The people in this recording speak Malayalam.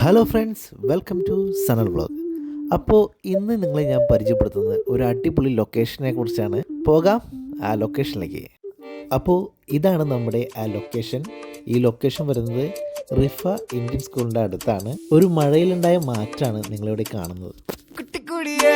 Hello friends, welcome to Sanal vlog. അപ്പോൾ ഇന്ന് നിങ്ങളെ ഞാൻ പരിചയപ്പെടുത്തുന്നത് ഒരു അടിപൊളി ലൊക്കേഷനെ കുറിച്ചാണ്. പോകാം ആ ലൊക്കേഷനിലേക്ക്. അപ്പോൾ ഇതാണ് നമ്മുടെ ആ ലൊക്കേഷൻ. ഈ ലൊക്കേഷൻ വരുന്നത് റിഫ ഇന്ത്യൻ സ്കൂളിൻ്റെ അടുത്താണ്. ഒരു മഴയിലുണ്ടായ മാറ്റാണ് നിങ്ങളിവിടെ കാണുന്നത്. കുട്ടിക്കുടിയേ